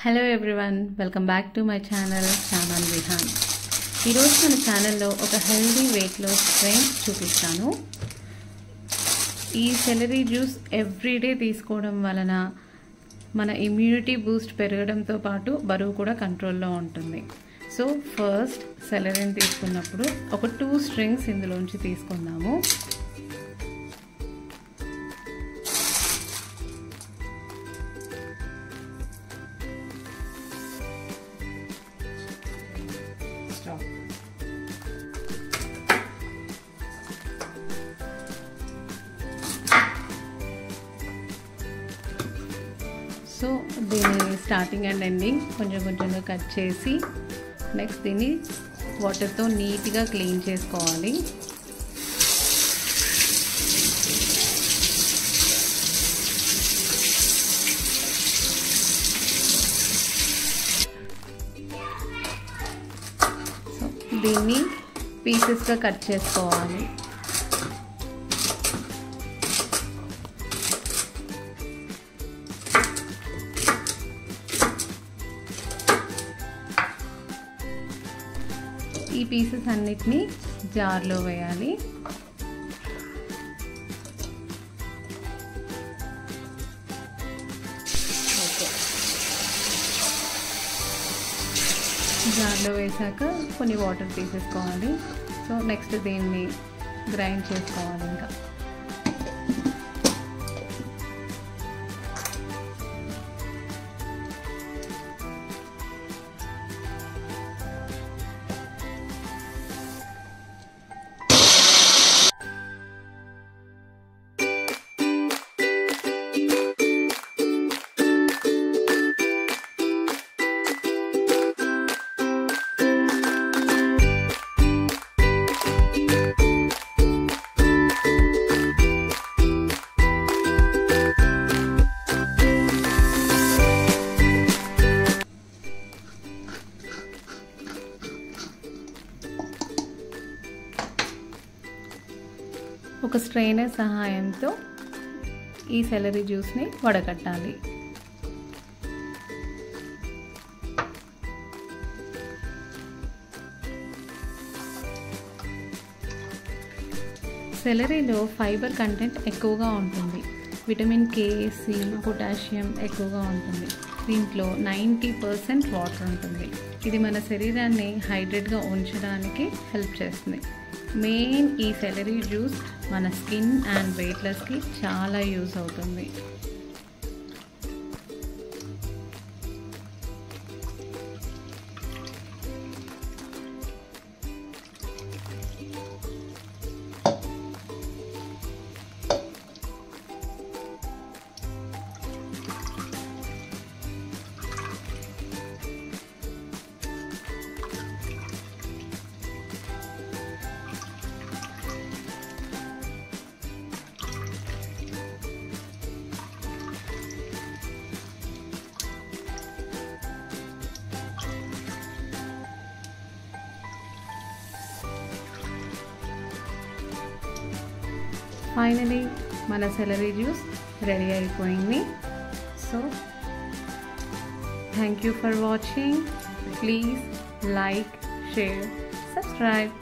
Hello everyone, welcome back to my channel సామాన్ విహాన్. ఈరోజు మన ఛానల్లో ఒక హెల్దీ వెయిట్ లాస్ డ్రింక్ చూపిస్తాను. ఈ సెలరీ జ్యూస్ ఎవ్రీడే తీసుకోవడం వలన మన ఇమ్యూనిటీ బూస్ట్ పెరగడంతో పాటు బరువు కూడా కంట్రోల్లో ఉంటుంది. సో ఫస్ట్ సెలరీని తీసుకున్నప్పుడు ఒక 2 స్ట్రింగ్స్ ఇందులోంచి తీసుకుందాము. సో దీన్ని స్టార్టింగ్ అండ్ ఎండింగ్ కొంచెం కొంచెంగా కట్ చేసి నెక్స్ట్ దీన్ని వాటర్తో నీట్గా క్లీన్ చేసుకోవాలి. సో దీన్ని పీసెస్గా కట్ చేసుకోవాలి. ఈ పీసెస్ అన్నిటినీ జార్లో వేయాలి. జార్లో వేసాక కొన్ని వాటర్ తీసేసుకోవాలి. సో నెక్స్ట్ దీన్ని గ్రైండ్ చేసుకోవాలి. ఇంకా ఒక స్ట్రైనర్ సహాయంతో ఈ సెలరీ జ్యూస్ని వడకట్టాలి. సెలరీలో ఫైబర్ కంటెంట్ ఎక్కువగా ఉంటుంది. విటమిన్ కే, సి, పొటాషియం ఎక్కువగా ఉంటుంది. దీంట్లో 90% వాటర్ ఉంటుంది. ఇది మన శరీరాన్ని హైడ్రేట్గా ఉంచడానికి హెల్ప్ చేస్తుంది. మెయిన్ ఈ సెలరీ జ్యూస్ మన స్కిన్ అండ్ వెయిట్ లాస్కి చాలా యూజ్ అవుతుంది. ఫైనలీ మన సెలరీ జ్యూస్ రెడీ అయిపోయింది. So thank you for watching. Please like, share, subscribe.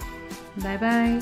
Bye bye.